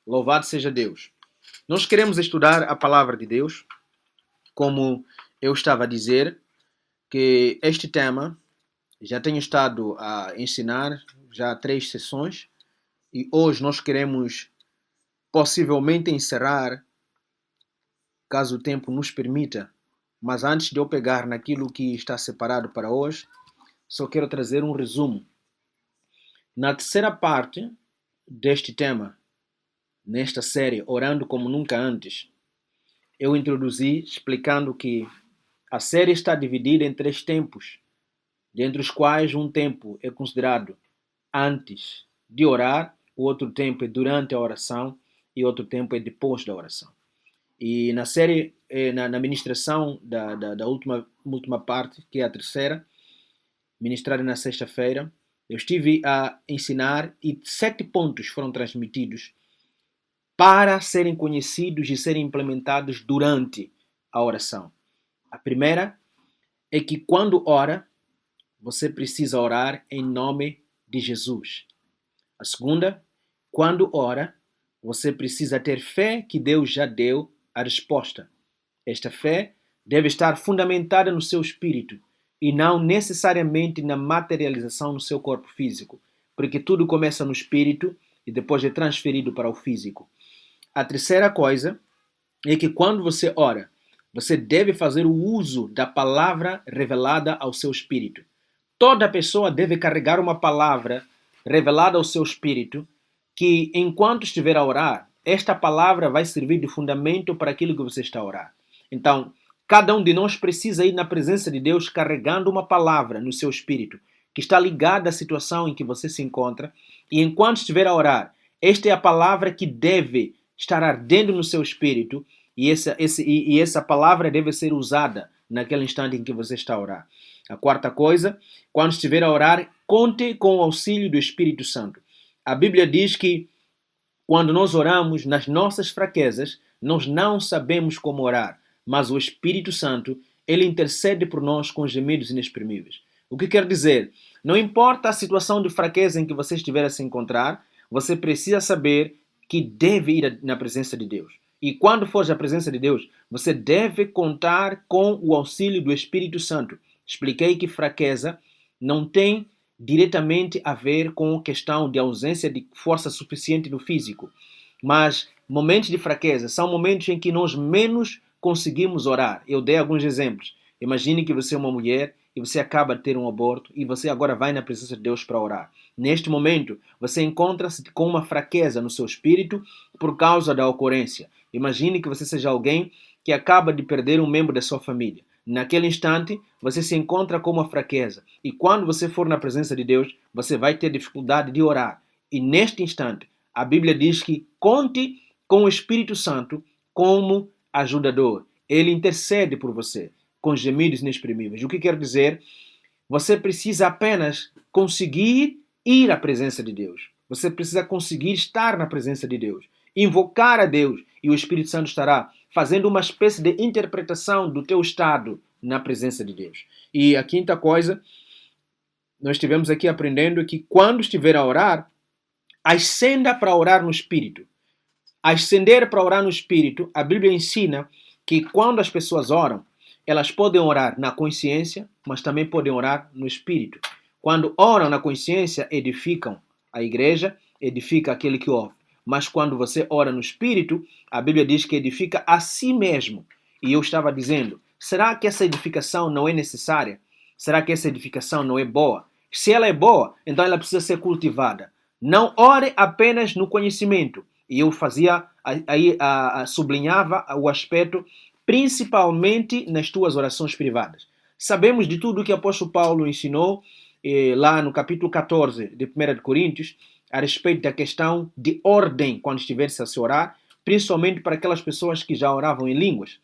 Louvado seja Deus. Nós queremos estudar a palavra de Deus, como eu estava a dizer, que este tema já tenho estado a ensinar já há 3 sessões e hoje nós queremos possivelmente encerrar, caso o tempo nos permita. Mas antes de eu pegar naquilo que está separado para hoje, só quero trazer um resumo. Na terceira parte deste tema, nesta série Orando como Nunca Antes, eu introduzi explicando que a série está dividida em 3 tempos, dentre os quais um tempo é considerado antes de orar, o outro tempo é durante a oração e outro tempo é depois da oração. E na série, na ministração da última parte, que é a terceira, ministrada na sexta-feira, eu estive a ensinar e 7 pontos foram transmitidos para serem conhecidos e serem implementados durante a oração. A primeira é que quando ora, você precisa orar em nome de Jesus. A segunda, quando ora, você precisa ter fé que Deus já deu a resposta. Esta fé deve estar fundamentada no seu espírito e não necessariamente na materialização no seu corpo físico, porque tudo começa no espírito e depois é transferido para o físico. A terceira coisa é que quando você ora, você deve fazer o uso da palavra revelada ao seu espírito. Toda pessoa deve carregar uma palavra revelada ao seu espírito que, enquanto estiver a orar, esta palavra vai servir de fundamento para aquilo que você está a orar. Então, cada um de nós precisa ir na presença de Deus carregando uma palavra no seu espírito que está ligada à situação em que você se encontra e, enquanto estiver a orar, esta é a palavra que deve estar ardendo no seu espírito e essa palavra deve ser usada naquele instante em que você está a orar. A quarta coisa, quando estiver a orar, conte com o auxílio do Espírito Santo. A Bíblia diz que quando nós oramos nas nossas fraquezas, nós não sabemos como orar, mas o Espírito Santo, ele intercede por nós com gemidos inexprimíveis. O que quer dizer? Não importa a situação de fraqueza em que você estiver a se encontrar, você precisa saber que deve ir na presença de Deus. E quando for à presença de Deus, você deve contar com o auxílio do Espírito Santo. Expliquei que fraqueza não tem diretamente a ver com a questão de ausência de força suficiente no físico. Mas momentos de fraqueza são momentos em que nós menos conseguimos orar. Eu dei alguns exemplos. Imagine que você é uma mulher e você acaba de ter um aborto e você agora vai na presença de Deus para orar. Neste momento, você encontra-se com uma fraqueza no seu espírito por causa da ocorrência. Imagine que você seja alguém que acaba de perder um membro da sua família. Naquele instante, você se encontra com uma fraqueza. E quando você for na presença de Deus, você vai ter dificuldade de orar. E neste instante, a Bíblia diz que conte com o Espírito Santo como ajudador. Ele intercede por você com gemidos inexprimíveis. O que quer dizer? Você precisa apenas conseguir ir à presença de Deus. Você precisa conseguir estar na presença de Deus. Invocar a Deus e o Espírito Santo estará fazendo uma espécie de interpretação do teu estado na presença de Deus. E a quinta coisa, nós estivemos aqui aprendendo que quando estiver a orar, ascenda para orar no Espírito. Ascender para orar no Espírito, a Bíblia ensina que quando as pessoas oram, elas podem orar na consciência, mas também podem orar no Espírito. Quando oram na consciência, edificam a igreja, edifica aquele que ouve. Mas quando você ora no Espírito, a Bíblia diz que edifica a si mesmo. E eu estava dizendo, será que essa edificação não é necessária? Será que essa edificação não é boa? Se ela é boa, então ela precisa ser cultivada. Não ore apenas no conhecimento. E eu sublinhava o aspecto principalmente nas tuas orações privadas. Sabemos de tudo o que o apóstolo Paulo ensinou lá no capítulo 14 de 1 de Coríntios, a respeito da questão de ordem quando estiver-se a se orar, principalmente para aquelas pessoas que já oravam em línguas.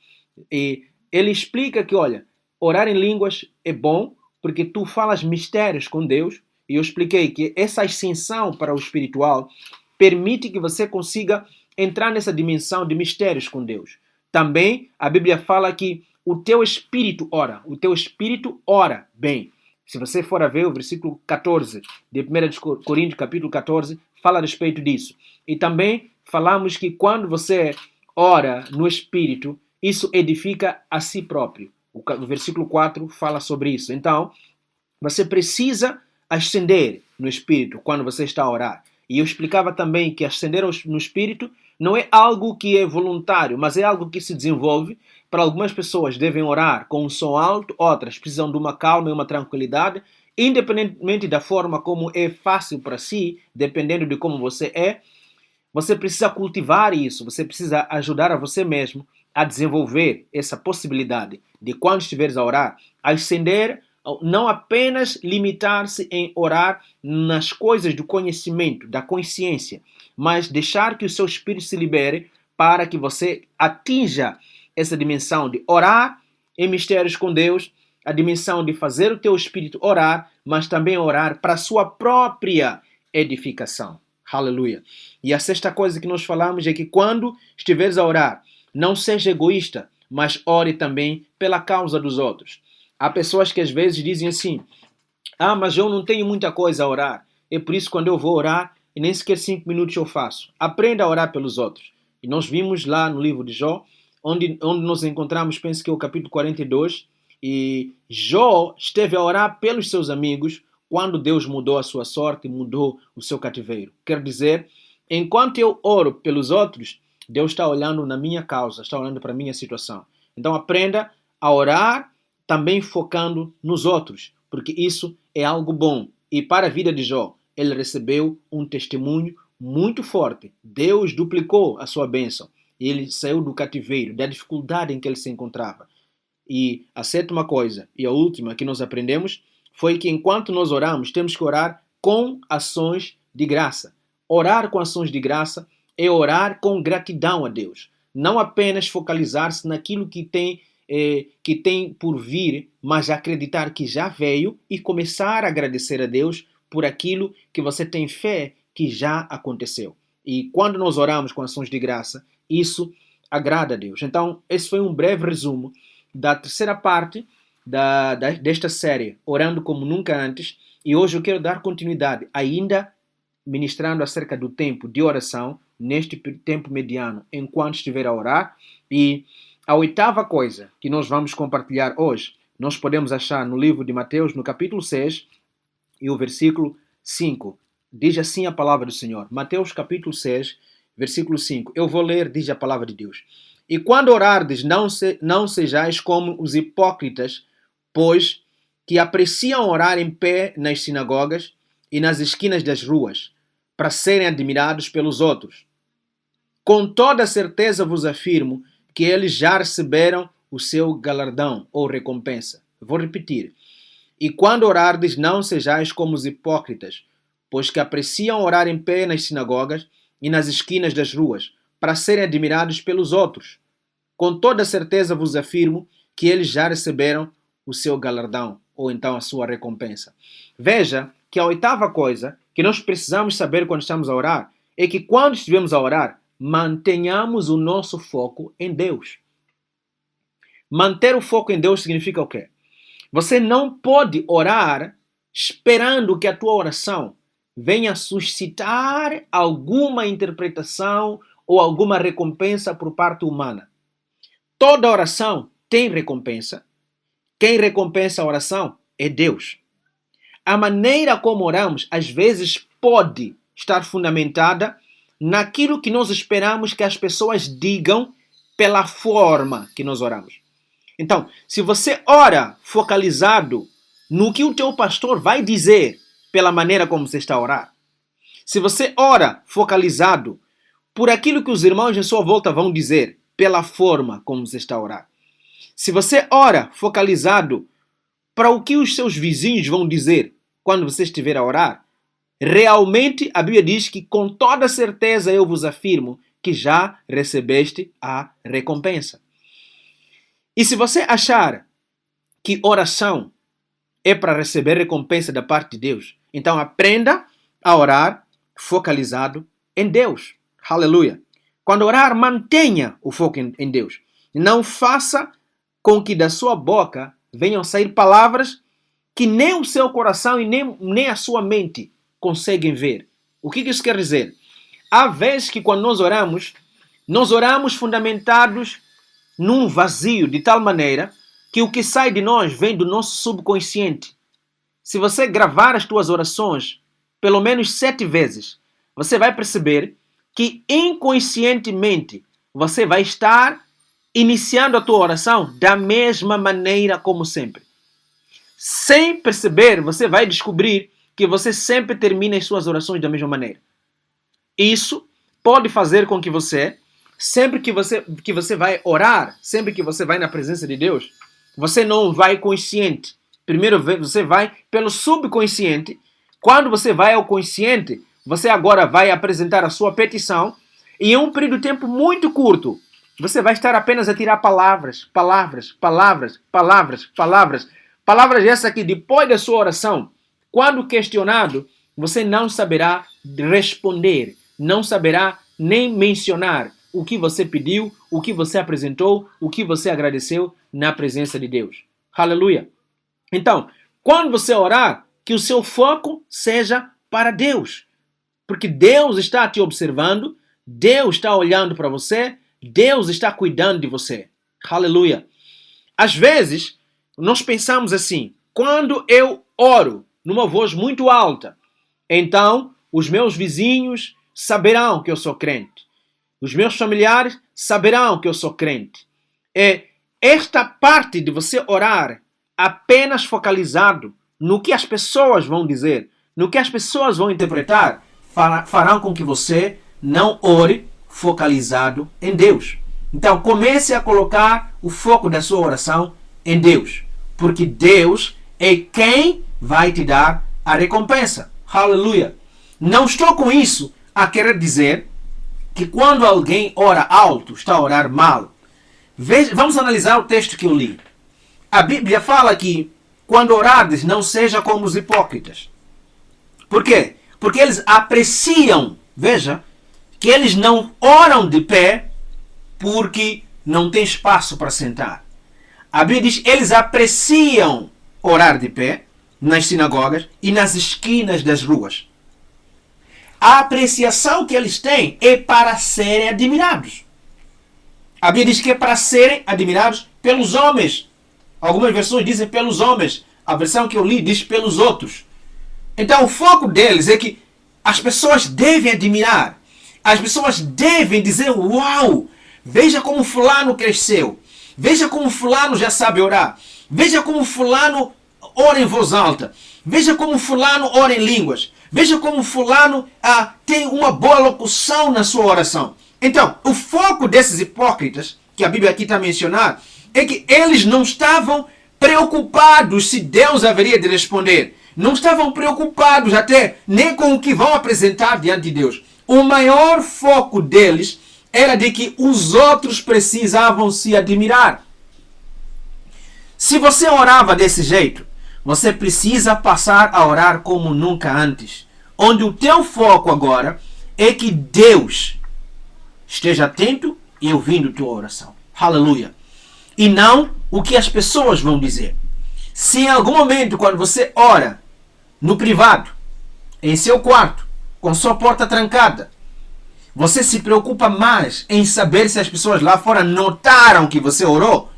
E ele explica que, olha, orar em línguas é bom porque tu falas mistérios com Deus, e eu expliquei que essa ascensão para o espiritual permite que você consiga entrar nessa dimensão de mistérios com Deus. Também a Bíblia fala que o teu espírito ora bem. Se você for a ver o versículo 14 de 1 Coríntios, capítulo 14, fala a respeito disso. E também falamos que quando você ora no Espírito, isso edifica a si próprio. O versículo 4 fala sobre isso. Então, você precisa ascender no Espírito quando você está a orar. E eu explicava também que ascender no Espírito não é algo que é voluntário, mas é algo que se desenvolve. Para algumas pessoas devem orar com um som alto, outras precisam de uma calma e uma tranquilidade. Independentemente da forma como é fácil para si, dependendo de como você é, você precisa cultivar isso, você precisa ajudar a você mesmo a desenvolver essa possibilidade de, quando estiveres a orar, ascender, não apenas limitar-se em orar nas coisas do conhecimento, da consciência, mas deixar que o seu espírito se libere para que você atinja essa dimensão de orar em mistérios com Deus, a dimensão de fazer o teu espírito orar, mas também orar para a sua própria edificação. Aleluia. E a sexta coisa que nós falamos é que quando estiveres a orar, não seja egoísta, mas ore também pela causa dos outros. Há pessoas que às vezes dizem assim: mas eu não tenho muita coisa a orar. É por isso que quando eu vou orar, nem sequer 5 minutos eu faço. Aprenda a orar pelos outros. E nós vimos lá no livro de Jó, onde nós encontramos, penso que é o capítulo 42, e Jó esteve a orar pelos seus amigos quando Deus mudou a sua sorte, mudou o seu cativeiro. Quer dizer, enquanto eu oro pelos outros, Deus está olhando na minha causa, está olhando para a minha situação. Então aprenda a orar também focando nos outros, porque isso é algo bom. E para a vida de Jó, ele recebeu um testemunho muito forte. Deus duplicou a sua bênção. Ele saiu do cativeiro, da dificuldade em que ele se encontrava. E a sétima coisa, e a última que nós aprendemos, foi que enquanto nós oramos, temos que orar com ações de graça. Orar com ações de graça é orar com gratidão a Deus. Não apenas focalizar-se naquilo que tem por vir, mas acreditar que já veio e começar a agradecer a Deus por aquilo que você tem fé que já aconteceu. E quando nós oramos com ações de graça, isso agrada a Deus. Então, esse foi um breve resumo da terceira parte desta série, Orando Como Nunca Antes, e hoje eu quero dar continuidade, ainda ministrando acerca do tempo de oração, neste tempo mediano, enquanto estiver a orar. E a oitava coisa que nós vamos compartilhar hoje, nós podemos achar no livro de Mateus, no capítulo 6, e o versículo 5. Diz assim a palavra do Senhor. Mateus capítulo 6, versículo 5. Eu vou ler, diz a palavra de Deus. E quando orardes, não sejais como os hipócritas, pois que apreciam orar em pé nas sinagogas e nas esquinas das ruas, para serem admirados pelos outros. Com toda certeza vos afirmo que eles já receberam o seu galardão ou recompensa. Vou repetir. E quando orardes, não sejais como os hipócritas, pois que apreciam orar em pé nas sinagogas e nas esquinas das ruas, para serem admirados pelos outros. Com toda certeza vos afirmo que eles já receberam o seu galardão, ou então a sua recompensa. Veja que a oitava coisa que nós precisamos saber quando estamos a orar é que quando estivermos a orar, mantenhamos o nosso foco em Deus. Manter o foco em Deus significa o quê? Você não pode orar esperando que a tua oração venha suscitar alguma interpretação ou alguma recompensa por parte humana. Toda oração tem recompensa. Quem recompensa a oração é Deus. A maneira como oramos, às vezes, pode estar fundamentada naquilo que nós esperamos que as pessoas digam pela forma que nós oramos. Então, se você ora focalizado no que o teu pastor vai dizer pela maneira como você está a orar, se você ora focalizado por aquilo que os irmãos em sua volta vão dizer pela forma como você está a orar, se você ora focalizado para o que os seus vizinhos vão dizer quando você estiver a orar, realmente a Bíblia diz que com toda certeza eu vos afirmo que já recebeste a recompensa. E se você achar que oração é para receber recompensa da parte de Deus, então aprenda a orar focalizado em Deus. Aleluia. Quando orar, mantenha o foco em Deus. Não faça com que da sua boca venham sair palavras que nem o seu coração e nem a sua mente conseguem ver. O que isso quer dizer? há vezes que quando nós oramos fundamentados num vazio, de tal maneira que o que sai de nós vem do nosso subconsciente. Se você gravar as tuas orações pelo menos 7 vezes, você vai perceber que inconscientemente você vai estar iniciando a tua oração da mesma maneira como sempre. Sem perceber, você vai descobrir que você sempre termina as suas orações da mesma maneira. Isso pode fazer com que você, sempre que você vai orar, sempre que você vai na presença de Deus, você não vai consciente. Primeiro você vai pelo subconsciente. Quando você vai ao consciente, você agora vai apresentar a sua petição e em um período de tempo muito curto, você vai estar apenas a tirar palavras essas que depois da sua oração, quando questionado, você não saberá responder, não saberá nem mencionar o que você pediu, o que você apresentou, o que você agradeceu na presença de Deus. Aleluia! Então, quando você orar, que o seu foco seja para Deus. Porque Deus está te observando, Deus está olhando para você, Deus está cuidando de você. Aleluia! Às vezes, nós pensamos assim, quando eu oro numa voz muito alta, então os meus vizinhos saberão que eu sou crente. Os meus familiares saberão que eu sou crente. Esta parte de você orar apenas focalizado no que as pessoas vão dizer, no que as pessoas vão interpretar, farão com que você não ore focalizado em Deus. Então comece a colocar o foco da sua oração em Deus, porque Deus é quem vai te dar a recompensa. Aleluia! Não estou com isso a querer dizer que quando alguém ora alto, está a orar mal. Vamos analisar o texto que eu li. A Bíblia fala que quando orardes, não seja como os hipócritas. Por quê? Porque eles apreciam, veja, que eles não oram de pé porque não tem espaço para sentar. A Bíblia diz que eles apreciam orar de pé nas sinagogas e nas esquinas das ruas. A apreciação que eles têm é para serem admirados. A Bíblia diz que é para serem admirados pelos homens. Algumas versões dizem pelos homens. A versão que eu li diz pelos outros. Então o foco deles é que as pessoas devem admirar. As pessoas devem dizer, uau, veja como fulano cresceu. Veja como fulano já sabe orar. Veja como fulano ora em voz alta. Veja como fulano ora em línguas. Veja como fulano tem uma boa locução na sua oração. Então, o foco desses hipócritas, que a Bíblia aqui está a mencionar, é que eles não estavam preocupados se Deus haveria de responder. Não estavam preocupados até nem com o que vão apresentar diante de Deus. O maior foco deles era de que os outros precisavam se admirar. Se você orava desse jeito, você precisa passar a orar como nunca antes. Onde o teu foco agora é que Deus esteja atento e ouvindo tua oração. Aleluia. E não o que as pessoas vão dizer. Se em algum momento, quando você ora no privado, em seu quarto, com sua porta trancada, você se preocupa mais em saber se as pessoas lá fora notaram que você orou,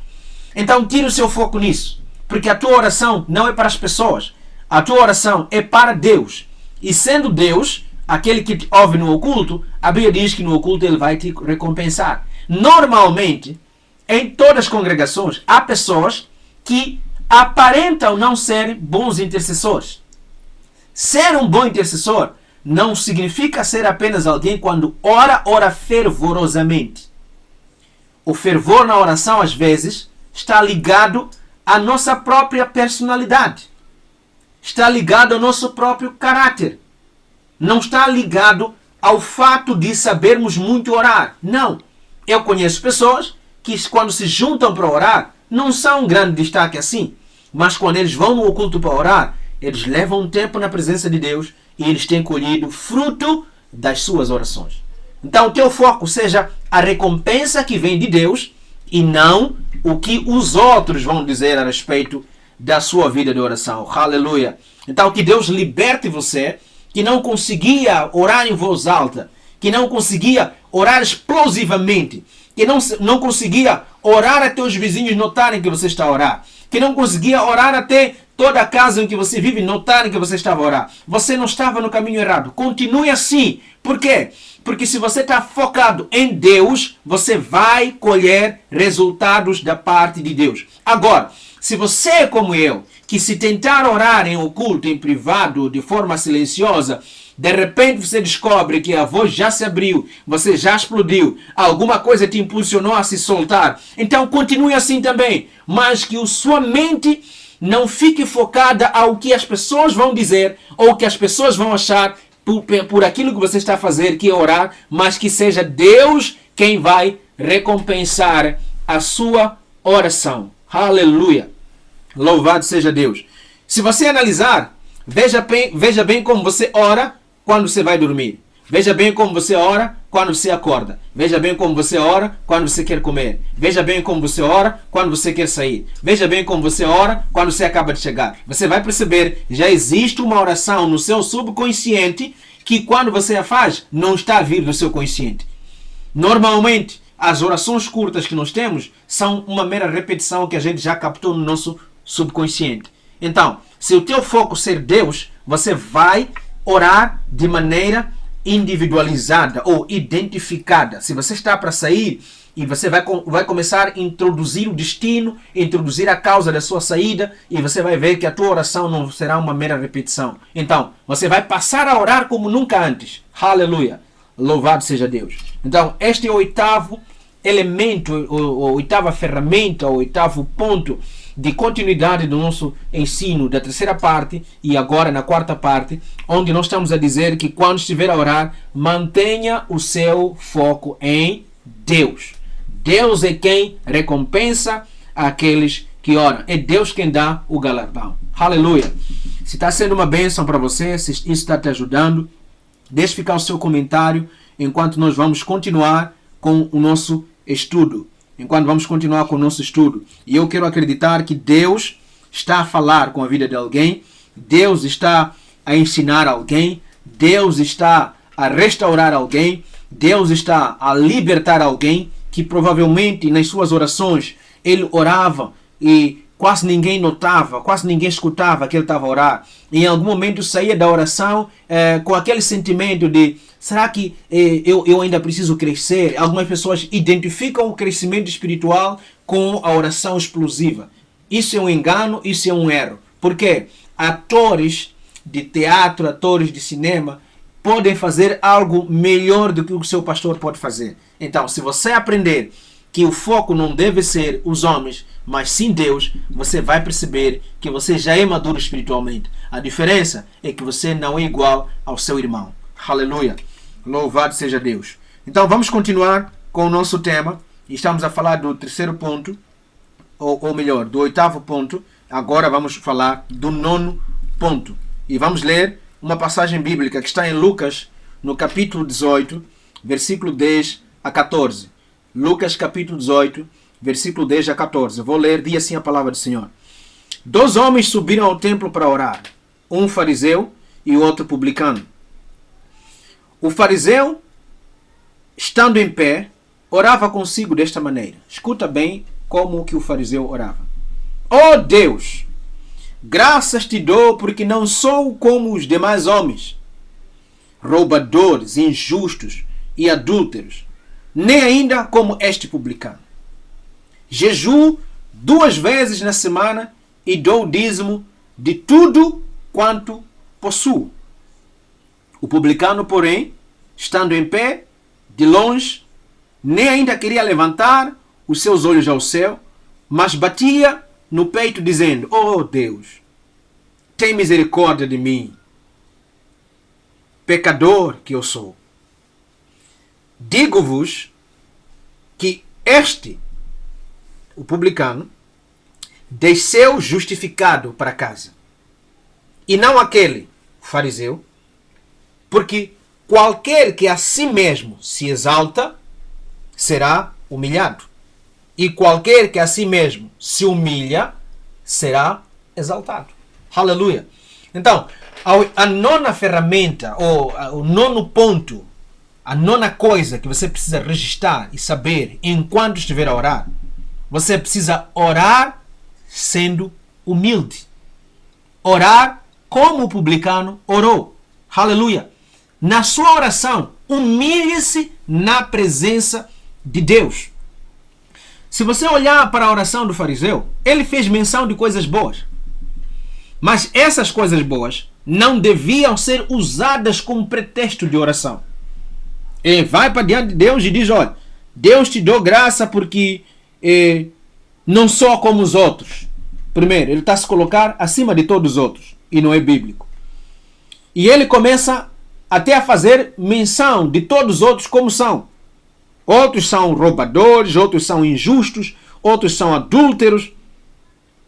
então tira o seu foco nisso. Porque a tua oração não é para as pessoas. A tua oração é para Deus. E sendo Deus, aquele que te ouve no oculto, a Bíblia diz que no oculto ele vai te recompensar. Normalmente, em todas as congregações, há pessoas que aparentam não serem bons intercessores. Ser um bom intercessor não significa ser apenas alguém quando ora fervorosamente. O fervor na oração, às vezes, está ligado à nossa própria personalidade. Está ligado ao nosso próprio caráter. Não está ligado ao fato de sabermos muito orar. Não. Eu conheço pessoas que, quando se juntam para orar, não são um grande destaque assim. Mas quando eles vão no oculto para orar, eles levam um tempo na presença de Deus e eles têm colhido fruto das suas orações. Então o teu foco seja a recompensa que vem de Deus e não o que os outros vão dizer a respeito da sua vida de oração. Aleluia. Então que Deus liberte você que não conseguia orar em voz alta, que não conseguia orar explosivamente, que não conseguia orar até os vizinhos notarem que você está a orar, que não conseguia orar até toda a casa em que você vive notarem que você estava a orar. Você não estava no caminho errado. Continue assim. Por quê? Porque se você está focado em Deus, você vai colher resultados da parte de Deus. Agora, se você é como eu, que se tentar orar em oculto, em privado, de forma silenciosa, de repente você descobre que a voz já se abriu, você já explodiu, alguma coisa te impulsionou a se soltar. Então continue assim também, mas que a sua mente não fique focada ao que as pessoas vão dizer ou que as pessoas vão achar por aquilo que você está a fazer, que é orar, mas que seja Deus quem vai recompensar a sua oração. Aleluia! Louvado seja Deus. Se você analisar, veja bem como você ora quando você vai dormir. Veja bem como você ora quando você acorda. Veja bem como você ora quando você quer comer. Veja bem como você ora quando você quer sair. Veja bem como você ora quando você acaba de chegar. Você vai perceber, já existe uma oração no seu subconsciente que quando você a faz, não está a vir do seu consciente. Normalmente, as orações curtas que nós temos são uma mera repetição que a gente já captou no nosso subconsciente. Então, se o teu foco ser Deus, você vai orar de maneira individualizada ou identificada. Se você está para sair e você vai começar a introduzir o destino, introduzir a causa da sua saída, e você vai ver que a tua oração não será uma mera repetição. Então, você vai passar a orar como nunca antes. Aleluia! Louvado seja Deus. Então, este é o oitavo elemento, a oitava ferramenta, o oitavo ponto de continuidade do nosso ensino da terceira parte e agora na quarta parte, onde nós estamos a dizer que quando estiver a orar, mantenha o seu foco em Deus. Deus é quem recompensa aqueles que oram. É Deus quem dá o galardão. Aleluia! Se está sendo uma bênção para você, se isso está te ajudando, deixe ficar o seu comentário enquanto nós vamos continuar com o nosso estudo. E eu quero acreditar que Deus está a falar com a vida de alguém, Deus está a ensinar alguém, Deus está a restaurar alguém, Deus está a libertar alguém que provavelmente nas suas orações ele orava e quase ninguém notava, quase ninguém escutava que ele estava a orar. Em algum momento saía da oração com aquele sentimento de: será que eu ainda preciso crescer? Algumas pessoas identificam o crescimento espiritual com a oração explosiva. Isso é um engano, isso é um erro. Porque atores de teatro, atores de cinema podem fazer algo melhor do que o seu pastor pode fazer. Então, se você aprender que o foco não deve ser os homens, mas sim Deus, você vai perceber que você já é maduro espiritualmente. A diferença é que você não é igual ao seu irmão. Aleluia! Louvado seja Deus. Então vamos continuar com o nosso tema. Estamos a falar do terceiro ponto, ou melhor, do oitavo ponto. Agora vamos falar do nono ponto. E vamos ler uma passagem bíblica que está em Lucas, no capítulo 18, versículo 10 a 14. Lucas capítulo 18, versículo 10 a 14. Eu vou ler, diz assim a palavra do Senhor. 2 homens subiram ao templo para orar, um fariseu e o outro publicano. O fariseu, estando em pé, orava consigo desta maneira. Escuta bem como que o fariseu orava. Ó Deus, graças te dou porque não sou como os demais homens, roubadores, injustos e adúlteros, nem ainda como este publicano. Jejuo 2 vezes na semana e dou o dízimo de tudo quanto possuo. O publicano, porém, estando em pé, de longe, nem ainda queria levantar os seus olhos ao céu, mas batia no peito dizendo: ó Deus, tem misericórdia de mim, pecador que eu sou. Digo-vos que este, o publicano, desceu justificado para casa, e não aquele, o fariseu, porque qualquer que a si mesmo se exalta, será humilhado, e qualquer que a si mesmo se humilha, será exaltado. Aleluia! Então, a nona ferramenta, ou o nono ponto A nona coisa que você precisa registrar e saber enquanto estiver a orar, você precisa orar sendo humilde. Orar como o publicano orou. Aleluia! Na sua oração, humilhe-se na presença de Deus. Se você olhar para a oração do fariseu, ele fez menção de coisas boas. Mas essas coisas boas não deviam ser usadas como pretexto de oração. Ele vai para diante de Deus e diz, olha, Deus te deu graça porque não sou como os outros. Primeiro, ele está a se colocar acima de todos os outros. E não é bíblico. E ele começa até a fazer menção de todos os outros como são. Outros são roubadores, outros são injustos, outros são adúlteros.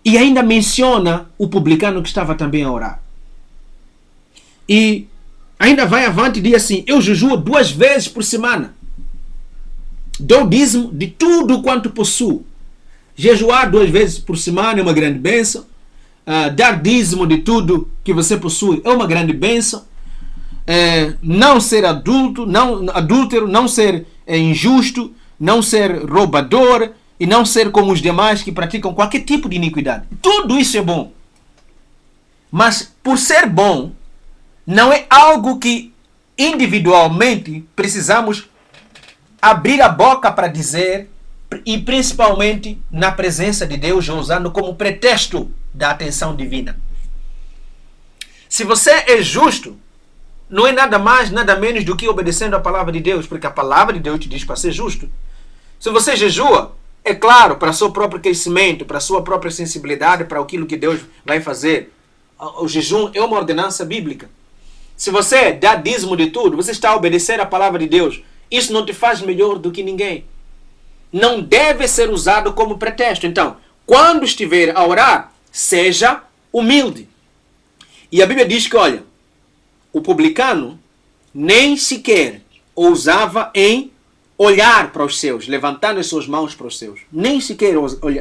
E ainda menciona o publicano que estava também a orar. E ainda vai avante e diz assim, eu jejuo 2 vezes por semana. Dou dízimo de tudo quanto possuo. Jejuar 2 vezes por semana é uma grande bênção. Dar dízimo de tudo que você possui é uma grande bênção. Não ser adúltero, não ser injusto, não ser roubador e não ser como os demais que praticam qualquer tipo de iniquidade. Tudo isso é bom. Mas por ser bom, não é algo que individualmente precisamos abrir a boca para dizer, e principalmente na presença de Deus, usando como pretexto da atenção divina. Se você é justo, não é nada mais, nada menos do que obedecendo a palavra de Deus, porque a palavra de Deus te diz para ser justo. Se você jejua, é claro, para seu próprio crescimento, para sua própria sensibilidade, para aquilo que Deus vai fazer. O jejum é uma ordenança bíblica. Se você dá dízimo de tudo, você está a obedecer a palavra de Deus. Isso não te faz melhor do que ninguém. Não deve ser usado como pretexto. Então, quando estiver a orar, seja humilde. E a Bíblia diz que, olha, o publicano nem sequer ousava em olhar para os seus, levantando as suas mãos para os seus. Nem sequer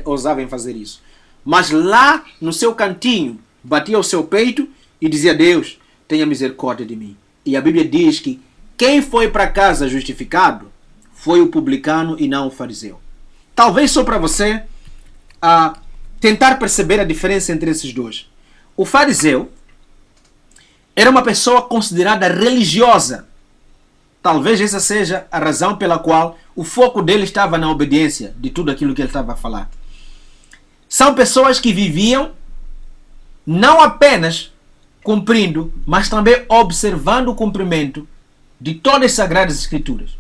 ousava em fazer isso. Mas lá no seu cantinho, batia o seu peito e dizia, Deus, tenha misericórdia de mim. E a Bíblia diz que quem foi para casa justificado foi o publicano e não o fariseu. Talvez só para você tentar perceber a diferença entre esses dois. O fariseu era uma pessoa considerada religiosa. Talvez essa seja a razão pela qual o foco dele estava na obediência de tudo aquilo que ele estava a falar. São pessoas que viviam não apenas cumprindo, mas também observando o cumprimento de todas as Sagradas Escrituras.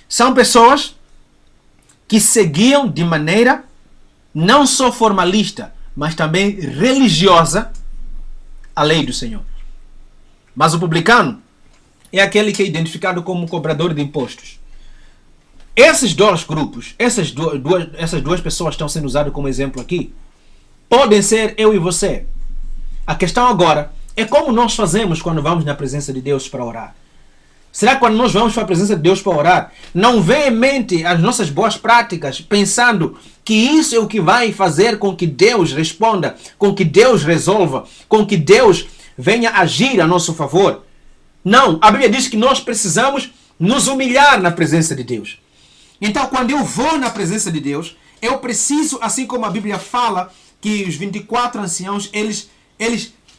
São pessoas que seguiam de maneira não só formalista, mas também religiosa a lei do Senhor. Mas o publicano é aquele que é identificado como cobrador de impostos. Esses dois grupos, essas duas pessoas estão sendo usadas como exemplo aqui, podem ser eu e você. A questão agora é como nós fazemos quando vamos na presença de Deus para orar. Será que quando nós vamos para a presença de Deus para orar, não vem em mente as nossas boas práticas, pensando que isso é o que vai fazer com que Deus responda, com que Deus resolva, com que Deus venha agir a nosso favor? Não, a Bíblia diz que nós precisamos nos humilhar na presença de Deus. Então, quando eu vou na presença de Deus, eu preciso, assim como a Bíblia fala, que os 24 anciãos, eles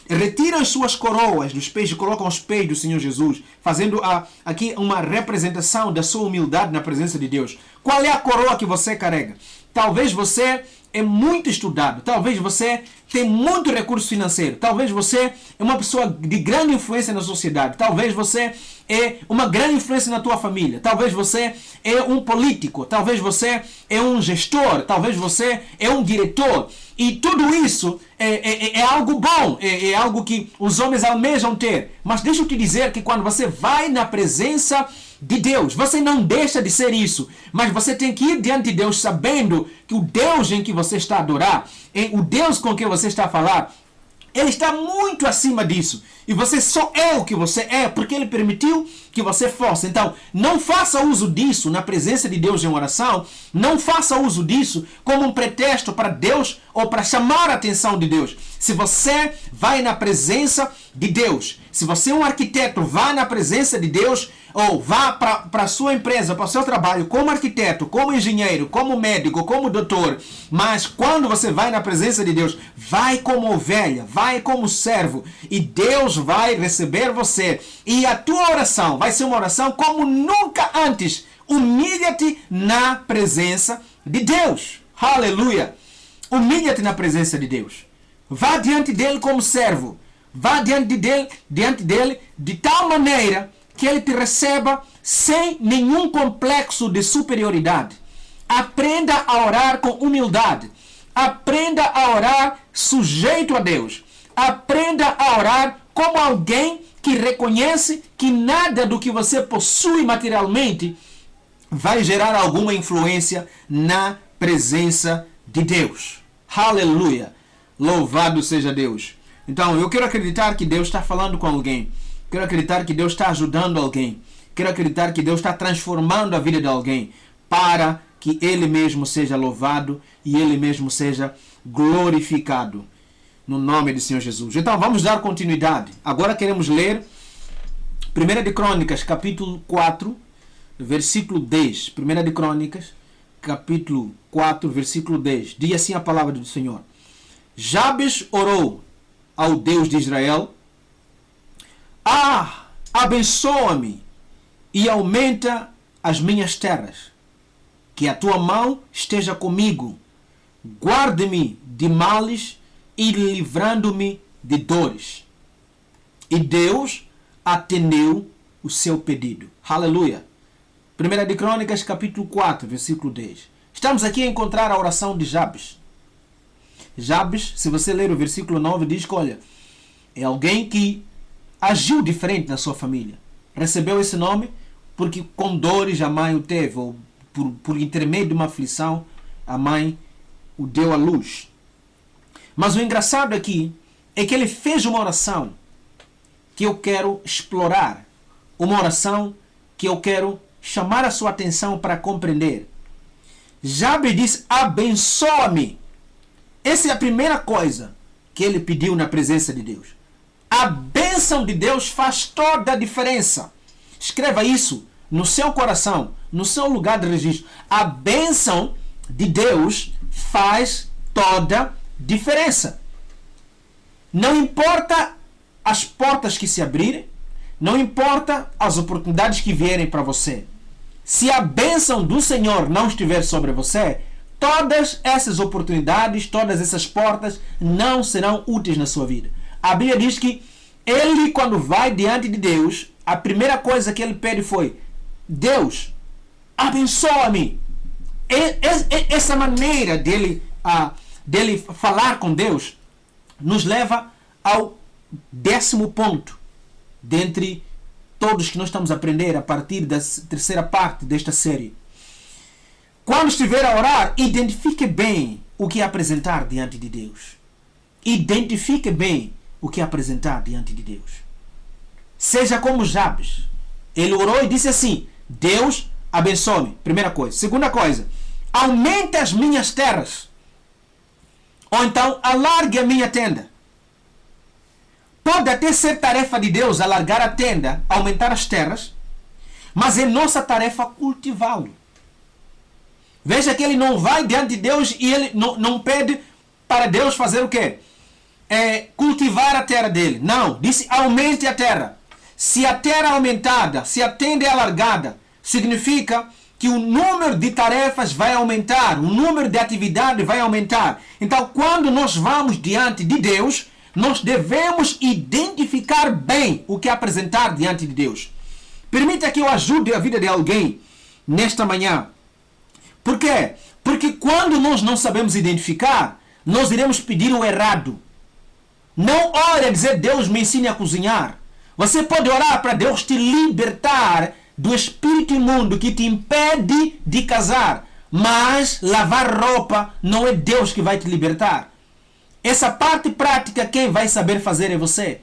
retiram as suas coroas dos pés e colocam aos pés do Senhor Jesus, fazendo aqui uma representação da sua humildade na presença de Deus. Qual é a coroa que você carrega? Talvez você é muito estudado, talvez você tem muito recurso financeiro, talvez você é uma pessoa de grande influência na sociedade, talvez você é uma grande influência na tua família, talvez você é um político, talvez você é um gestor, talvez você é um diretor. E tudo isso é algo bom, é algo que os homens almejam ter. Mas deixa eu te dizer que quando você vai na presença de Deus, você não deixa de ser isso. Mas você tem que ir diante de Deus sabendo que o Deus em que você está a adorar, o Deus com quem você está a falar, Ele está muito acima disso. E você só é o que você é porque Ele permitiu que você fosse. Então, não faça uso disso na presença de Deus em oração. Não faça uso disso como um pretexto para Deus ou para chamar a atenção de Deus. Se você vai na presença de Deus, se você é um arquiteto, vá na presença de Deus Ou vá para a sua empresa, para o seu trabalho, como arquiteto, como engenheiro, como médico, como doutor. Mas quando você vai na presença de Deus, vai como ovelha, vai como servo. E Deus vai receber você. E a tua oração vai ser uma oração como nunca antes. Humilha-te na presença de Deus. Aleluia! Humilha-te na presença de Deus. Vá diante dele como servo. Vá diante dele de tal maneira que ele te receba sem nenhum complexo de superioridade. Aprenda a orar com humildade. Aprenda a orar sujeito a Deus. Aprenda a orar como alguém que reconhece que nada do que você possui materialmente vai gerar alguma influência na presença de Deus. Aleluia! Louvado seja Deus! Então, eu quero acreditar que Deus está falando com alguém. Quero acreditar que Deus está ajudando alguém. Quero acreditar que Deus está transformando a vida de alguém para que Ele mesmo seja louvado e Ele mesmo seja glorificado. No nome do Senhor Jesus. Então, vamos dar continuidade. Agora queremos ler 1 de Crônicas, capítulo 4, versículo 10. 1 de Crônicas, capítulo 4, versículo 10. Diz assim a palavra do Senhor. Jabes orou ao Deus de Israel: abençoa-me e aumenta as minhas terras, que a tua mão esteja comigo, guarde-me de males e livrando-me de dores. E Deus atendeu o seu pedido. Aleluia! 1 de Crônicas, capítulo 4, versículo 10. Estamos aqui a encontrar a oração de Jabes. Jabes, se você ler o versículo 9, diz que, olha, é alguém que agiu diferente na sua família. Recebeu esse nome porque com dores a mãe o teve, ou por intermédio de uma aflição, a mãe o deu à luz. Mas o engraçado aqui é que ele fez uma oração que eu quero explorar. Uma oração que eu quero chamar a sua atenção para compreender. Jabes diz: abençoa-me. Essa é a primeira coisa que ele pediu na presença de Deus. A bênção de Deus faz toda a diferença. Escreva isso no seu coração, no seu lugar de registro. A bênção de Deus faz toda a diferença. Não importa as portas que se abrirem, não importa as oportunidades que vierem para você. Se a bênção do Senhor não estiver sobre você, todas essas oportunidades, todas essas portas não serão úteis na sua vida. A Bíblia diz que ele, quando vai diante de Deus, a primeira coisa que ele pede foi: Deus, abençoa-me. Essa maneira dele falar com Deus nos leva ao 10º ponto dentre todos que nós estamos a aprender a partir da terceira parte desta série. Quando estiver a orar, identifique bem o que apresentar diante de Deus. Identifique bem o que apresentar diante de Deus. Seja como Jabes. Ele orou e disse assim: Deus, abençoe-me. Primeira coisa. Segunda coisa: aumente as minhas terras. Ou então, alargue a minha tenda. Pode até ser tarefa de Deus alargar a tenda, aumentar as terras, mas é nossa tarefa cultivá-lo. Veja que ele não vai diante de Deus e ele não pede para Deus fazer o quê? Cultivar a terra dele. Não, disse: aumente a terra. Se a terra é aumentada, se a tenda é alargada, significa que o número de tarefas vai aumentar, o número de atividades vai aumentar. Então, quando nós vamos diante de Deus, nós devemos identificar bem o que apresentar diante de Deus. Permita que eu ajude a vida de alguém nesta manhã. Por quê? Porque quando nós não sabemos identificar, nós iremos pedir o errado. Não ore a dizer: Deus, me ensine a cozinhar. Você pode orar para Deus te libertar do espírito imundo que te impede de casar. Mas lavar roupa não é Deus que vai te libertar. Essa parte prática quem vai saber fazer é você.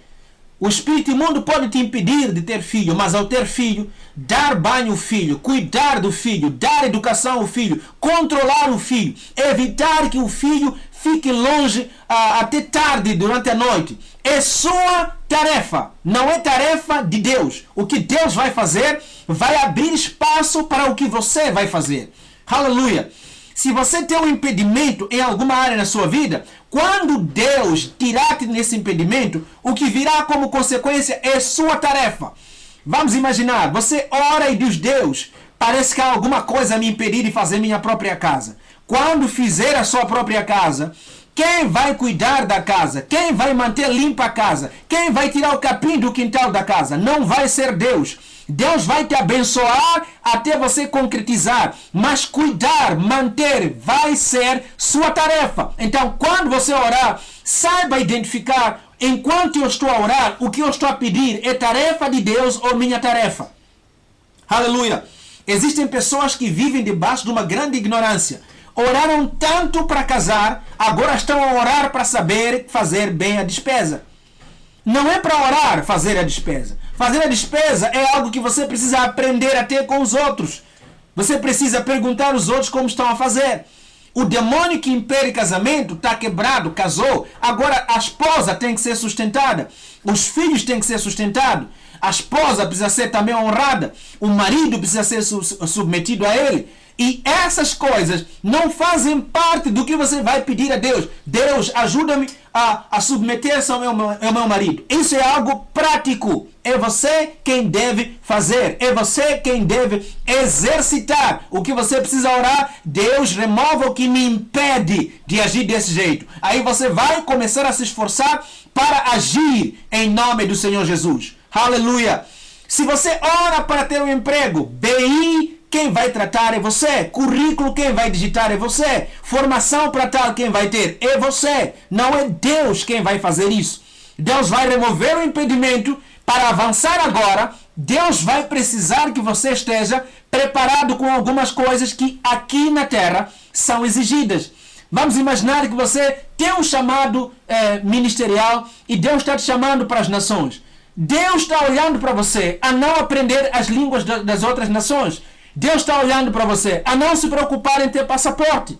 O espírito imundo pode te impedir de ter filho, mas ao ter filho, dar banho ao filho, cuidar do filho, dar educação ao filho, controlar o filho, evitar que o filho fique longe até tarde durante a noite. É sua tarefa, não é tarefa de Deus. O que Deus vai fazer vai abrir espaço para o que você vai fazer. Aleluia! Se você tem um impedimento em alguma área na sua vida, quando Deus tirar-te nesse impedimento, o que virá como consequência é sua tarefa. Vamos imaginar, você ora e diz: Deus, parece que há alguma coisa a me impedir de fazer minha própria casa. Quando fizer a sua própria casa, quem vai cuidar da casa? Quem vai manter limpa a casa? Quem vai tirar o capim do quintal da casa? Não vai ser Deus. Deus vai te abençoar até você concretizar. Mas cuidar, manter, vai ser sua tarefa. Então, quando você orar, saiba identificar, enquanto eu estou a orar, o que eu estou a pedir é tarefa de Deus ou minha tarefa. Aleluia! Existem pessoas que vivem debaixo de uma grande ignorância. Oraram tanto para casar, agora estão a orar para saber fazer bem a despesa. Não é para orar fazer a despesa. Fazer a despesa é algo que você precisa aprender a ter com os outros. Você precisa perguntar aos outros como estão a fazer. O demônio que impede casamento está quebrado, casou. Agora a esposa tem que ser sustentada. Os filhos têm que ser sustentados. A esposa precisa ser também honrada. O marido precisa ser submetido a ele. E essas coisas não fazem parte do que você vai pedir a Deus. Deus, ajuda-me a submeter-se ao meu marido. Isso é algo prático. É você quem deve fazer. É você quem deve exercitar. O que você precisa orar: Deus, remova o que me impede de agir desse jeito. Aí você vai começar a se esforçar para agir em nome do Senhor Jesus. Aleluia! Se você ora para ter um emprego, BI, quem vai tratar é você. Currículo, quem vai digitar é você. Formação para tal, quem vai ter é você. Não é Deus quem vai fazer isso. Deus vai remover o impedimento para avançar agora. Deus vai precisar que você esteja preparado com algumas coisas que aqui na terra são exigidas. Vamos imaginar que você tem um chamado ministerial e Deus está te chamando para as nações. Deus está olhando para você a não aprender as línguas das outras nações. Deus está olhando para você a não se preocupar em ter passaporte.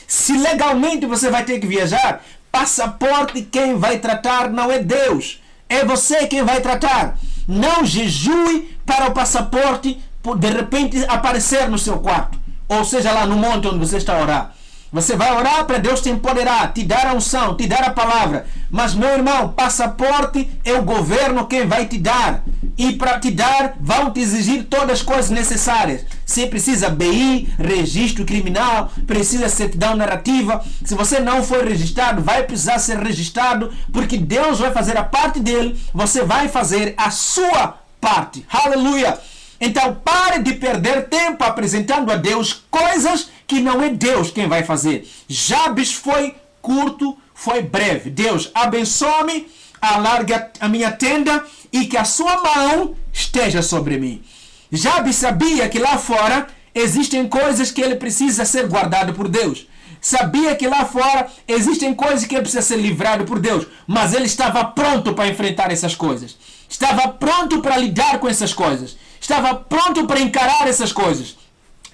Se legalmente você vai ter que viajar, passaporte quem vai tratar não é Deus. É você quem vai tratar. Não jejue para o passaporte de repente aparecer no seu quarto. Ou seja, lá no monte onde você está a orar. Você vai orar para Deus te empoderar, te dar a unção, te dar a palavra. Mas, meu irmão, passaporte é o governo quem vai te dar. E para te dar, vão te exigir todas as coisas necessárias. Se precisa BI, registro criminal, precisa certidão narrativa. Se você não for registrado, vai precisar ser registrado, porque Deus vai fazer a parte dele, você vai fazer a sua parte. Aleluia! Então pare de perder tempo apresentando a Deus coisas que não é Deus quem vai fazer. Jabes foi curto, foi breve. Deus, abençoe-me, alarga a minha tenda e que a sua mão esteja sobre mim. Jabes sabia que lá fora existem coisas que ele precisa ser guardado por Deus. Sabia que lá fora existem coisas que ele precisa ser livrado por Deus. Mas ele estava pronto para enfrentar essas coisas. Estava pronto para lidar com essas coisas. Estava pronto para encarar essas coisas.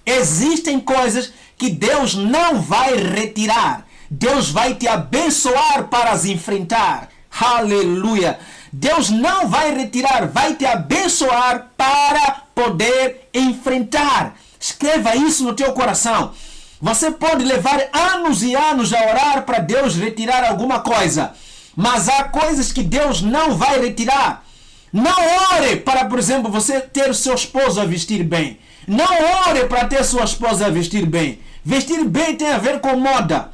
Existem coisas que Deus não vai retirar. Deus vai te abençoar para as enfrentar. Aleluia! Deus não vai retirar, vai te abençoar para poder enfrentar. Escreva isso no teu coração. Você pode levar anos e anos a orar para Deus retirar alguma coisa. Mas há coisas que Deus não vai retirar. Não ore para, por exemplo, você ter o seu esposo a vestir bem. Não ore para ter sua esposa a vestir bem. Vestir bem tem a ver com moda.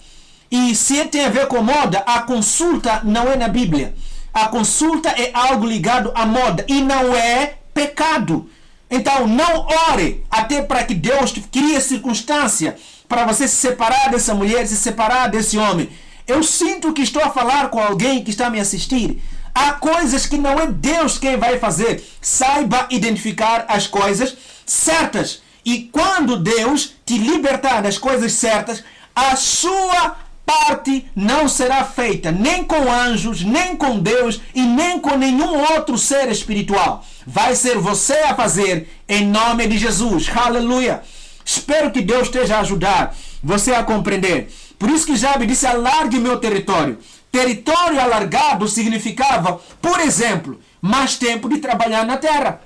E se tem a ver com moda, a consulta não é na Bíblia. A consulta é algo ligado à moda e não é pecado. Então não ore até para que Deus crie circunstância para você se separar dessa mulher, se separar desse homem. Eu sinto que estou a falar com alguém que está a me assistir. Há coisas que não é Deus quem vai fazer. Saiba identificar as coisas certas. E quando Deus te libertar das coisas certas, a sua parte não será feita nem com anjos, nem com Deus e nem com nenhum outro ser espiritual. Vai ser você a fazer em nome de Jesus. Aleluia! Espero que Deus esteja a ajudar você a compreender. Por isso que Jabe disse, alargue meu território. Território alargado significava, por exemplo, mais tempo de trabalhar na terra.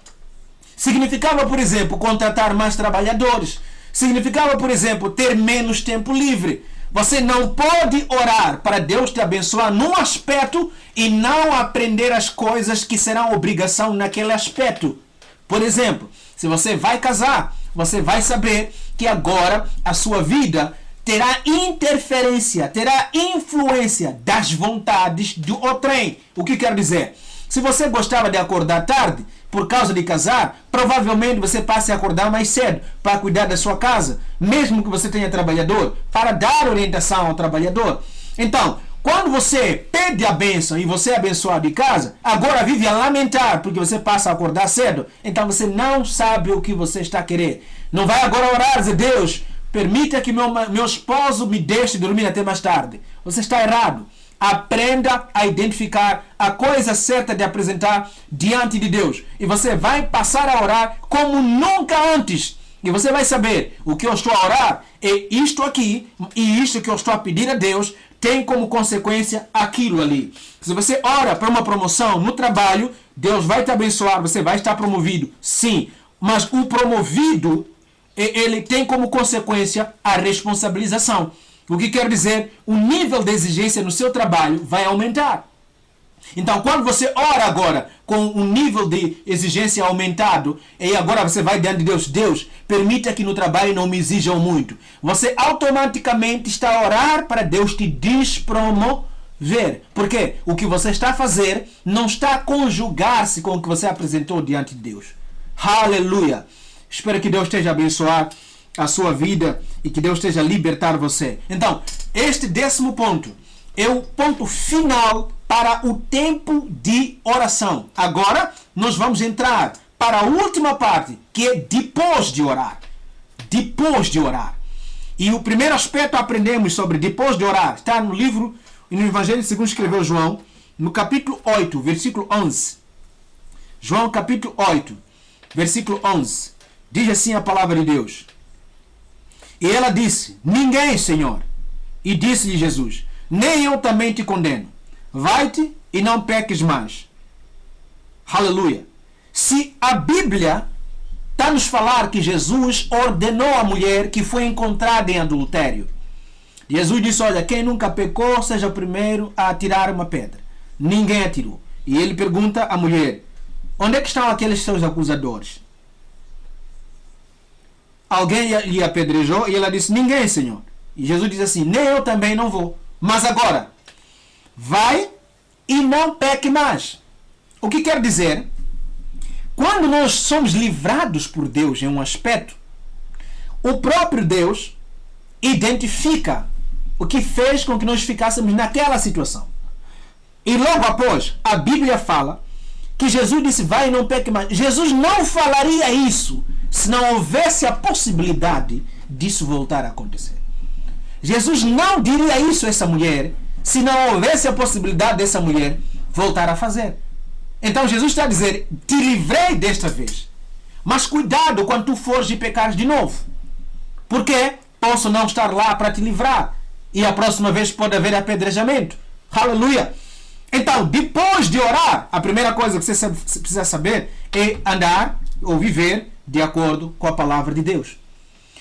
Significava, por exemplo, contratar mais trabalhadores. Significava, por exemplo, ter menos tempo livre. Você não pode orar para Deus te abençoar num aspecto e não aprender as coisas que serão obrigação naquele aspecto. Por exemplo, se você vai casar, você vai saber que agora a sua vida terá interferência, terá influência das vontades do outrem. O que quer dizer? Se você gostava de acordar tarde por causa de casar, provavelmente você passe a acordar mais cedo para cuidar da sua casa, mesmo que você tenha trabalhador, para dar orientação ao trabalhador. Então, quando você pede a bênção e você é abençoado de casa, agora vive a lamentar porque você passa a acordar cedo, então você não sabe o que você está querendo. Não vai agora orar e dizer, Deus, permita que meu esposo me deixe dormir até mais tarde. Você está errado. Aprenda a identificar a coisa certa de apresentar diante de Deus. E você vai passar a orar como nunca antes. E você vai saber, o que eu estou a orar é isto aqui, e isto que eu estou a pedir a Deus tem como consequência aquilo ali. Se você ora para uma promoção no trabalho, Deus vai te abençoar, você vai estar promovido. Sim, mas o promovido, ele tem como consequência a responsabilização. O que quer dizer, o nível de exigência no seu trabalho vai aumentar. Então, quando você ora agora com um nível de exigência aumentado, e agora você vai diante de Deus, Deus, permita que no trabalho não me exijam muito. Você automaticamente está a orar para Deus te despromover. Porque o que você está a fazer não está a conjugar-se com o que você apresentou diante de Deus. Aleluia! Espero que Deus esteja a abençoar a sua vida e que Deus esteja a libertar você. Então, este 10º ponto é o ponto final para o tempo de oração. Agora, nós vamos entrar para a última parte, que é depois de orar. Depois de orar. E o primeiro aspecto aprendemos sobre depois de orar está no livro, no Evangelho segundo escreveu João, no capítulo 8, versículo 11. João capítulo 8, versículo 11. Diz assim a palavra de Deus. E ela disse, ninguém, Senhor. E disse-lhe Jesus, nem eu também te condeno. Vai-te e não peques mais. Aleluia. Se a Bíblia está nos falar que Jesus ordenou a mulher que foi encontrada em adultério. Jesus disse, olha, quem nunca pecou, seja o primeiro a atirar uma pedra. Ninguém atirou. E ele pergunta à mulher, onde é que estão aqueles seus acusadores? Alguém lhe apedrejou e ela disse, ninguém, Senhor. E Jesus diz assim, nem eu também não vou. Mas agora, vai e não peque mais. O que quer dizer? Quando nós somos livrados por Deus em um aspecto, o próprio Deus identifica o que fez com que nós ficássemos naquela situação. E logo após, a Bíblia fala que Jesus disse, vai e não peque mais. Jesus não falaria isso se não houvesse a possibilidade disso voltar a acontecer. Jesus não diria isso a essa mulher se não houvesse a possibilidade dessa mulher voltar a fazer. Então Jesus está a dizer, te livrei desta vez. Mas cuidado quando tu fores e pecares de novo. Porque posso não estar lá para te livrar. E a próxima vez pode haver apedrejamento. Aleluia! Então, depois de orar, a primeira coisa que você precisa saber é andar ou viver de acordo com a palavra de Deus.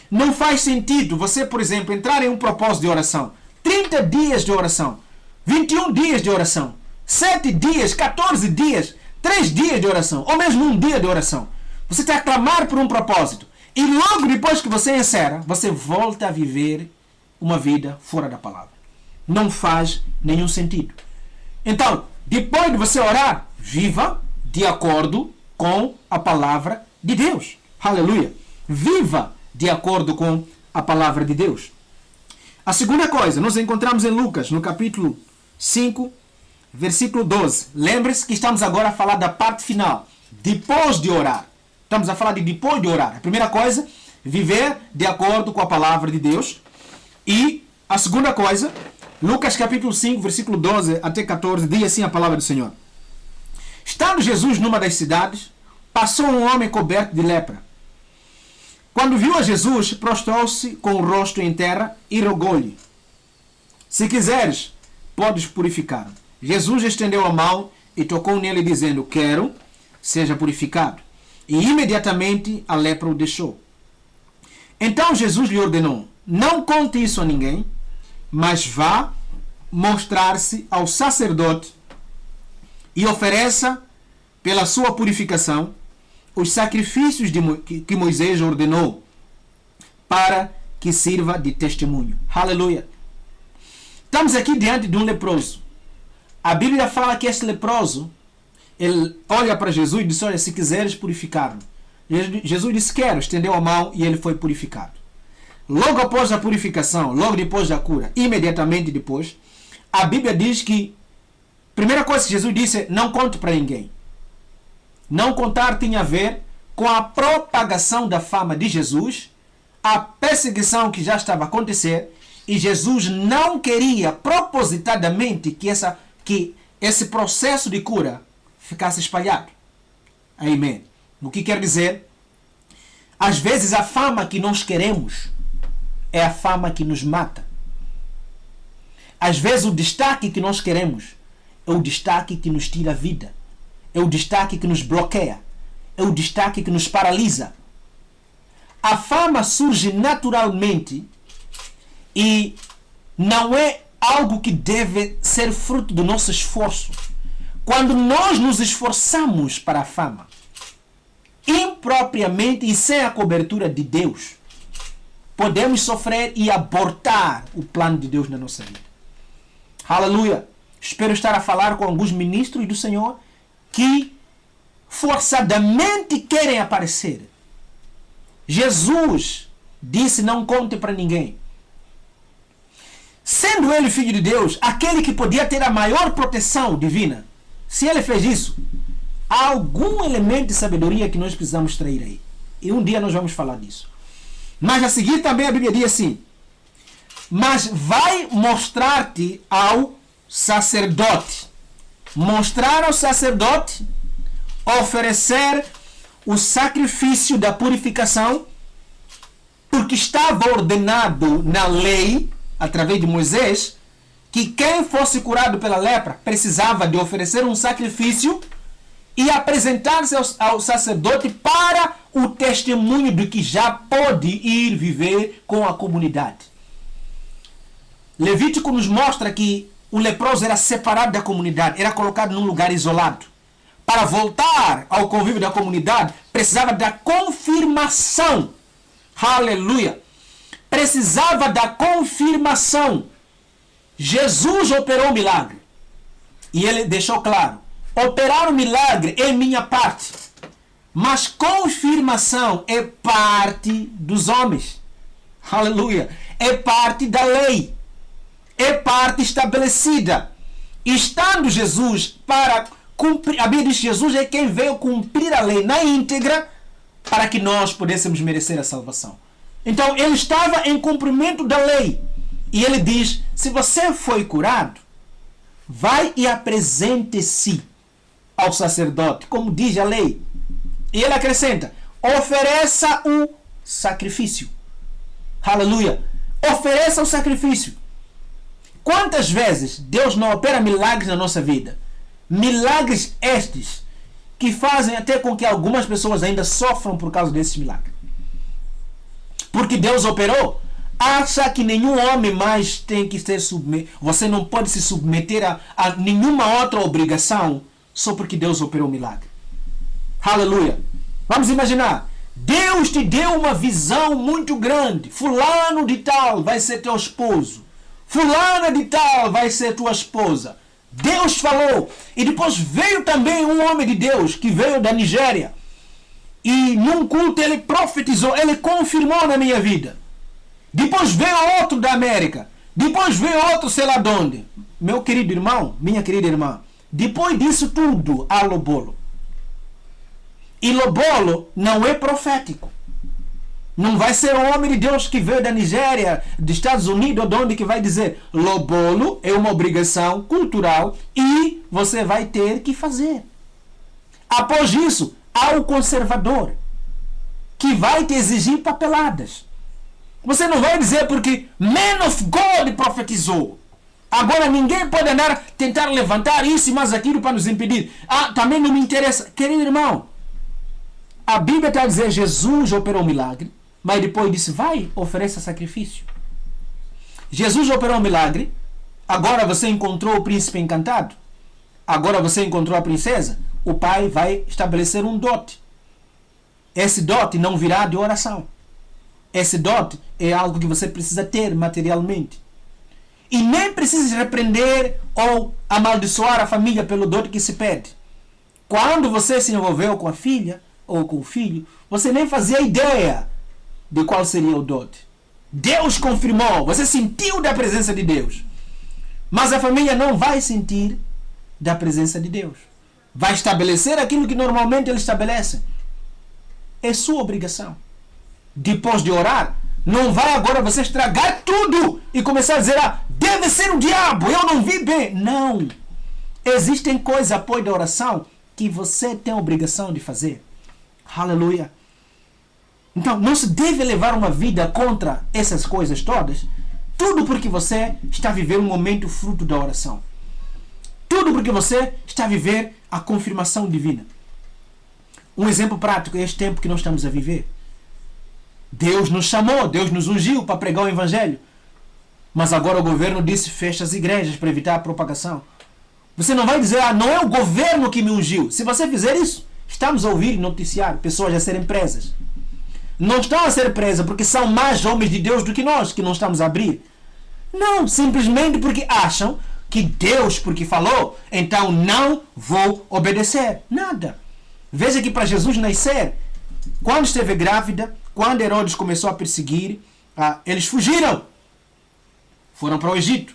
Não faz sentido você, por exemplo, entrar em um propósito de oração. 30 dias de oração, 21 dias de oração, 7 dias, 14 dias, 3 dias de oração, ou mesmo um dia de oração. Você está a clamar por um propósito. E logo depois que você encerra, você volta a viver uma vida fora da palavra. Não faz nenhum sentido. Então, depois de você orar, viva de acordo com a palavra de Deus. Aleluia. Viva de acordo com a palavra de Deus. A segunda coisa, nós encontramos em Lucas, no capítulo 5, versículo 12. Lembre-se que estamos agora a falar da parte final. Depois de orar. Estamos a falar de depois de orar. A primeira coisa, viver de acordo com a palavra de Deus. E a segunda coisa, Lucas capítulo 5, versículo 12 até 14, diz assim a palavra do Senhor. Estando Jesus numa das cidades, passou um homem coberto de lepra. Quando viu a Jesus, prostrou-se com o rosto em terra e rogou-lhe. Se quiseres, podes purificar. Jesus estendeu a mão e tocou nele, dizendo: quero, seja purificado. E imediatamente a lepra o deixou. Então Jesus lhe ordenou: não conte isso a ninguém, mas vá mostrar-se ao sacerdote e ofereça, pela sua purificação, os sacrifícios que Moisés ordenou, para que sirva de testemunho. Aleluia! Estamos aqui diante de um leproso. A Bíblia fala que este leproso, ele olha para Jesus e diz: olha, se quiseres purificar-me. Jesus disse: quero, estendeu a mão e ele foi purificado. Logo após a purificação, logo depois da cura, imediatamente depois, a Bíblia diz que a primeira coisa que Jesus disse é: não conte para ninguém. Não contar tinha a ver com a propagação da fama de Jesus, a perseguição que já estava a acontecer, e Jesus não queria propositadamente que esse processo de cura ficasse espalhado. Amém. O que quer dizer? Às vezes a fama que nós queremos é a fama que nos mata. Às vezes o destaque que nós queremos é o destaque que nos tira a vida. É o destaque que nos bloqueia. É o destaque que nos paralisa. A fama surge naturalmente e não é algo que deve ser fruto do nosso esforço. Quando nós nos esforçamos para a fama, impropriamente e sem a cobertura de Deus, podemos sofrer e abortar o plano de Deus na nossa vida. Aleluia! Espero estar a falar com alguns ministros do Senhor que forçadamente querem aparecer. Jesus disse: não conte para ninguém. Sendo ele filho de Deus, aquele que podia ter a maior proteção divina, se ele fez isso, há algum elemento de sabedoria que nós precisamos extrair aí. E um dia nós vamos falar disso. Mas a seguir também a Bíblia diz assim: mas vai mostrar-te ao sacerdote. Mostrar ao sacerdote, oferecer o sacrifício da purificação, porque estava ordenado na lei, através de Moisés, que quem fosse curado pela lepra precisava de oferecer um sacrifício e apresentar-se ao sacerdote para o testemunho de que já pode ir viver com a comunidade. Levítico nos mostra que o leproso era separado da comunidade, era colocado num lugar isolado. Para voltar ao convívio da comunidade, precisava da confirmação. Aleluia! Precisava da confirmação. Jesus operou o milagre. E ele deixou claro: operar o milagre é minha parte, mas confirmação é parte dos homens. Aleluia! É parte da lei. É parte estabelecida. Estando Jesus para cumprir, a Bíblia diz que Jesus é quem veio cumprir a lei na íntegra para que nós pudéssemos merecer a salvação. Então ele estava em cumprimento da lei. E ele diz: se você foi curado, vai e apresente-se ao sacerdote, como diz a lei. E ele acrescenta: ofereça o sacrifício. Aleluia! Ofereça o sacrifício. Quantas vezes Deus não opera milagres na nossa vida? Milagres estes que fazem até com que algumas pessoas ainda sofram por causa desses milagres. Porque Deus operou, acha que nenhum homem mais tem que ser submetido. Você não pode se submeter a nenhuma outra obrigação só porque Deus operou o milagre. Aleluia! Vamos imaginar. Deus te deu uma visão muito grande. Fulano de tal vai ser teu esposo. Fulana de tal vai ser tua esposa. Deus falou. E depois veio também um homem de Deus que veio da Nigéria. E num culto ele profetizou, ele confirmou na minha vida. Depois veio outro da América. Depois veio outro sei lá de onde. Meu querido irmão, minha querida irmã, depois disso tudo há lobolo. E lobolo não é profético. Não vai ser um homem de Deus que veio da Nigéria, dos Estados Unidos, ou de onde que vai dizer: lobolo é uma obrigação cultural e você vai ter que fazer. Após isso, há o conservador, que vai te exigir papeladas. Você não vai dizer porque Man of God profetizou. Agora ninguém pode andar tentar levantar isso e mais aquilo para nos impedir. Também não me interessa. Querido irmão, a Bíblia está a dizer Jesus operou um milagre, mas depois disse, vai, ofereça sacrifício. Jesus operou um milagre, agora você encontrou o príncipe encantado, agora você encontrou a princesa, o pai vai estabelecer um dote. Esse dote não virá de oração. Esse dote é algo que você precisa ter materialmente. E nem precisa repreender ou amaldiçoar a família pelo dote que se pede. Quando você se envolveu com a filha ou com o filho, você nem fazia ideia de qual seria o dote. Deus confirmou, você sentiu da presença de Deus. Mas a família não vai sentir da presença de Deus. Vai estabelecer aquilo que normalmente ele estabelece. É sua obrigação. Depois de orar, não vai agora você estragar tudo e começar a dizer, deve ser o diabo, eu não vi bem. Não. Existem coisas após da oração que você tem a obrigação de fazer. Aleluia. Então, não se deve levar uma vida contra essas coisas todas. Tudo porque você está a viver um momento fruto da oração. Tudo porque você está a viver a confirmação divina. Um exemplo prático é este tempo que nós estamos a viver. Deus nos chamou, Deus nos ungiu para pregar o Evangelho. Mas agora o governo disse, fecha as igrejas para evitar a propagação. Você não vai dizer, não é o governo que me ungiu. Se você fizer isso, estamos a ouvir noticiário, pessoas a serem presas. Não estão a ser presas porque são mais homens de Deus do que nós, que não estamos a abrir. Não, simplesmente porque acham que Deus, porque falou, então não vou obedecer. Nada. Veja que para Jesus nascer, quando esteve grávida, quando Herodes começou a perseguir, eles fugiram. Foram para o Egito.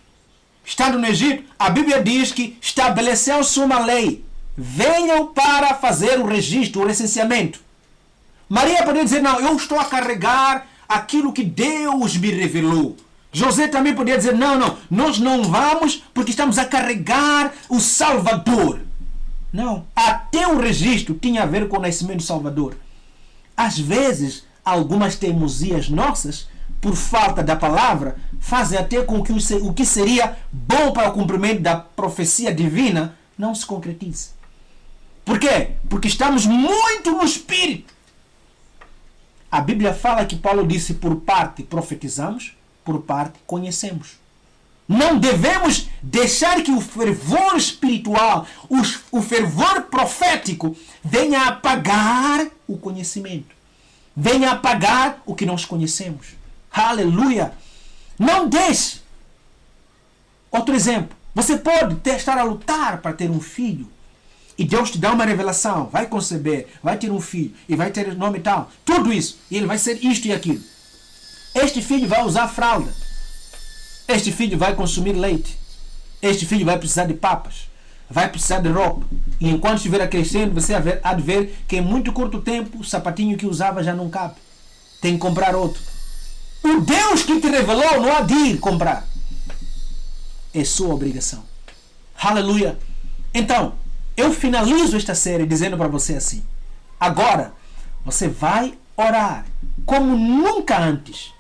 Estando no Egito, a Bíblia diz que estabeleceu-se uma lei. Venham para fazer o registro, o recenseamento. Maria poderia dizer, não, eu estou a carregar aquilo que Deus me revelou. José também poderia dizer, não, nós não vamos porque estamos a carregar o Salvador. Não, até o registro tinha a ver com o nascimento do Salvador. Às vezes, algumas teimosias nossas, por falta da palavra, fazem até com que o que seria bom para o cumprimento da profecia divina não se concretize. Por quê? Porque estamos muito no Espírito. A Bíblia fala que Paulo disse, por parte profetizamos, por parte conhecemos. Não devemos deixar que o fervor espiritual, o fervor profético, venha apagar o conhecimento. Venha apagar o que nós conhecemos. Aleluia! Não deixe. Outro exemplo. Você pode estar a lutar para ter um filho. E Deus te dá uma revelação. Vai conceber, vai ter um filho. E vai ter nome tal. Tudo isso. E ele vai ser isto e aquilo. Este filho vai usar fralda. Este filho vai consumir leite. Este filho vai precisar de papas. Vai precisar de roupa. E enquanto estiver crescendo, você há de ver que em muito curto tempo o sapatinho que usava já não cabe. Tem que comprar outro. O Deus que te revelou não há de ir comprar. É sua obrigação. Aleluia. Então, eu finalizo esta série dizendo para você assim. Agora, você vai orar como nunca antes.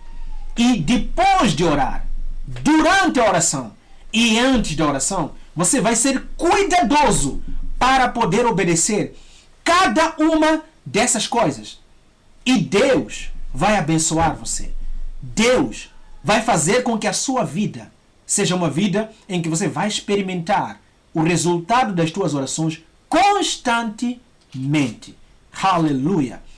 E depois de orar, durante a oração e antes da oração, você vai ser cuidadoso para poder obedecer cada uma dessas coisas. E Deus vai abençoar você. Deus vai fazer com que a sua vida seja uma vida em que você vai experimentar o resultado das tuas orações constantemente. Aleluia!